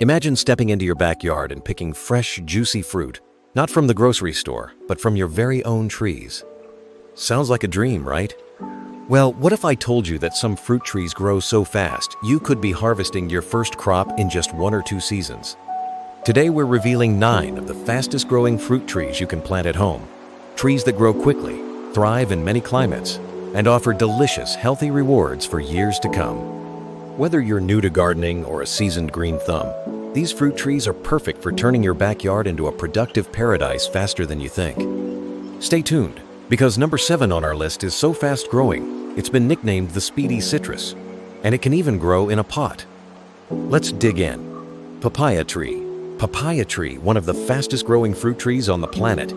Imagine stepping into your backyard and picking fresh, juicy fruit, not from the grocery store, but from your very own trees. Sounds like a dream, right? Well, what if I told you that some fruit trees grow so fast you could be harvesting your first crop in just 1 or 2 seasons? Today we're revealing 9 of the fastest growing fruit trees you can plant at home. Trees that grow quickly, thrive in many climates, and offer delicious, healthy rewards for years to come. Whether you're new to gardening or a seasoned green thumb, these fruit trees are perfect for turning your backyard into a productive paradise faster than you think. Stay tuned, because number 7 on our list is so fast growing, it's been nicknamed the speedy citrus, and it can even grow in a pot. Let's dig in. Papaya tree. Papaya tree, one of the fastest growing fruit trees on the planet.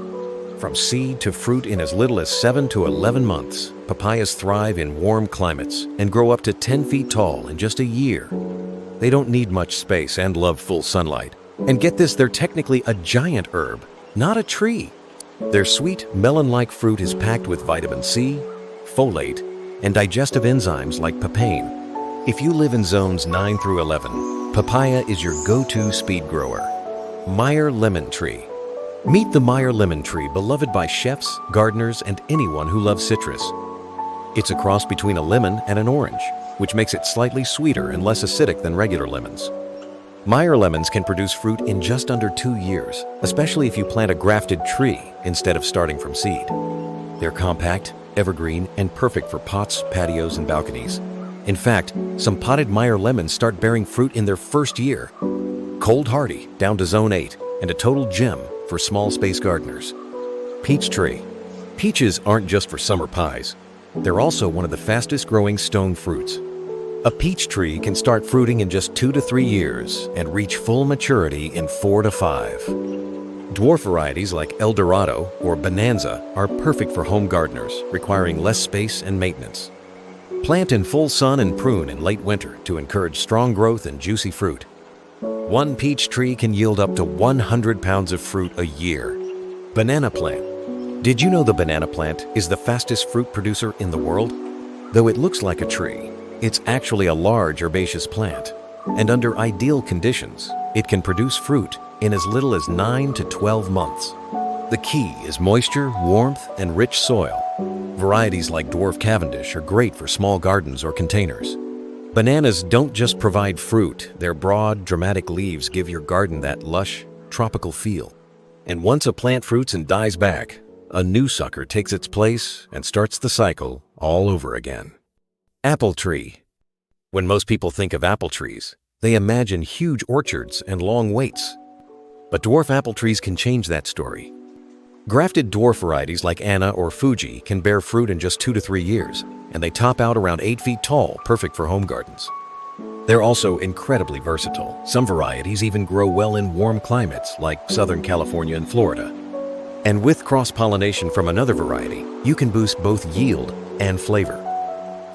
From seed to fruit in as little as 7 to 11 months, papayas thrive in warm climates and grow up to 10 feet tall in just a year. They don't need much space and love full sunlight. And get this, they're technically a giant herb, not a tree. Their sweet, melon-like fruit is packed with vitamin C, folate, and digestive enzymes like papain. If you live in zones 9 through 11, papaya is your go-to speed grower. Meyer lemon tree. Meet the Meyer lemon tree, beloved by chefs, gardeners, and anyone who loves citrus. It's a cross between a lemon and an orange, which makes it slightly sweeter and less acidic than regular lemons. Meyer lemons can produce fruit in just under 2 years, especially if you plant a grafted tree instead of starting from seed. They're compact, evergreen, and perfect for pots, patios, and balconies. In fact, some potted Meyer lemons start bearing fruit in their first year. Cold hardy, down to zone 8, and a total gem for small space gardeners. Peach tree. Peaches aren't just for summer pies. They're also one of the fastest growing stone fruits. A peach tree can start fruiting in just 2 to 3 years and reach full maturity in 4 to 5. Dwarf varieties like El Dorado or Bonanza are perfect for home gardeners, requiring less space and maintenance. Plant in full sun and prune in late winter to encourage strong growth and juicy fruit. One peach tree can yield up to 100 pounds of fruit a year. Banana plant. Did you know the banana plant is the fastest fruit producer in the world? Though it looks like a tree, it's actually a large herbaceous plant, and under ideal conditions, it can produce fruit in as little as 9 to 12 months. The key is moisture, warmth, and rich soil. Varieties like dwarf Cavendish are great for small gardens or containers. Bananas don't just provide fruit, their broad, dramatic leaves give your garden that lush, tropical feel. And once a plant fruits and dies back, a new sucker takes its place and starts the cycle all over again. Apple tree. When most people think of apple trees, they imagine huge orchards and long waits. But dwarf apple trees can change that story. Grafted dwarf varieties like Anna or Fuji can bear fruit in just 2 to 3 years, and they top out around 8 feet tall, perfect for home gardens. They're also incredibly versatile. Some varieties even grow well in warm climates like Southern California and Florida. And with cross-pollination from another variety, you can boost both yield and flavor.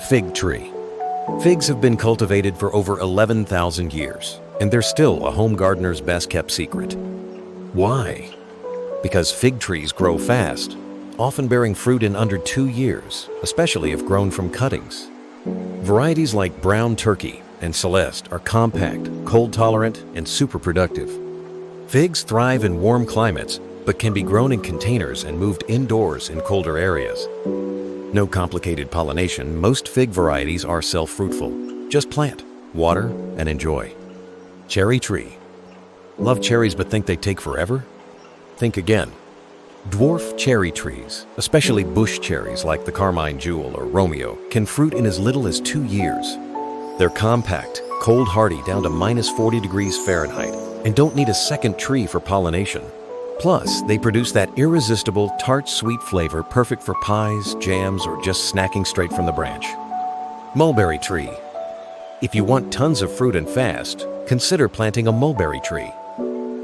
Fig tree. Figs have been cultivated for over 11,000 years, and they're still a home gardener's best-kept secret. Why? Because fig trees grow fast, often bearing fruit in under 2 years, especially if grown from cuttings. Varieties like Brown Turkey and Celeste are compact, cold-tolerant, and super productive. Figs thrive in warm climates, but can be grown in containers and moved indoors in colder areas. No complicated pollination, most fig varieties are self-fruitful. Just plant, water, and enjoy. Cherry tree. Love cherries but think they take forever? Think again. Dwarf cherry trees, especially bush cherries like the Carmine Jewel or Romeo, can fruit in as little as 2 years. They're compact, cold hardy down to -40 degrees Fahrenheit, and don't need a second tree for pollination. Plus, they produce that irresistible, tart, sweet flavor perfect for pies, jams, or just snacking straight from the branch. Mulberry tree. If you want tons of fruit and fast, consider planting a mulberry tree.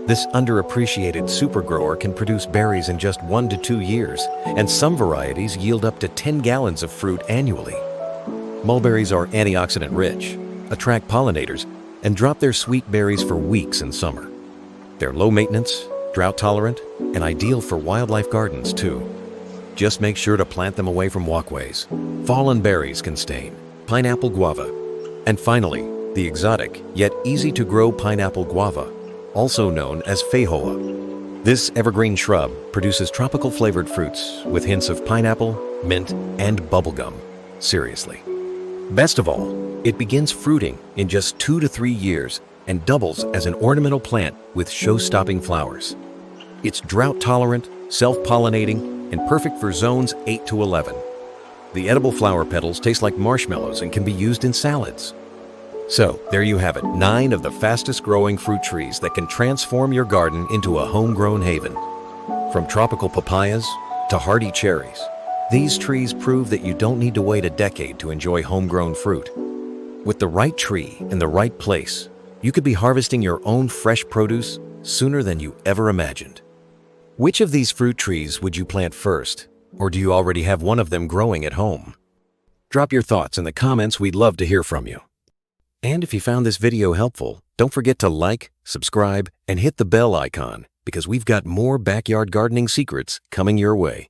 This underappreciated supergrower can produce berries in just 1 to 2 years, and some varieties yield up to 10 gallons of fruit annually. Mulberries are antioxidant-rich, attract pollinators, and drop their sweet berries for weeks in summer. They're low maintenance, drought-tolerant, and ideal for wildlife gardens, too. Just make sure to plant them away from walkways. Fallen berries can stain. Pineapple guava. And finally, the exotic yet easy-to-grow pineapple guava, also known as feijoa. This evergreen shrub produces tropical flavored fruits with hints of pineapple, mint, and bubblegum. Seriously. Best of all, it begins fruiting in just 2 to 3 years and doubles as an ornamental plant with show-stopping flowers. It's drought-tolerant, self-pollinating, and perfect for zones 8 to 11. The edible flower petals taste like marshmallows and can be used in salads. So, there you have it, 9 of the fastest-growing fruit trees that can transform your garden into a homegrown haven. From tropical papayas to hardy cherries, these trees prove that you don't need to wait a decade to enjoy homegrown fruit. With the right tree in the right place, you could be harvesting your own fresh produce sooner than you ever imagined. Which of these fruit trees would you plant first, or do you already have one of them growing at home? Drop your thoughts in the comments, we'd love to hear from you. And if you found this video helpful, don't forget to like, subscribe, and hit the bell icon because we've got more backyard gardening secrets coming your way.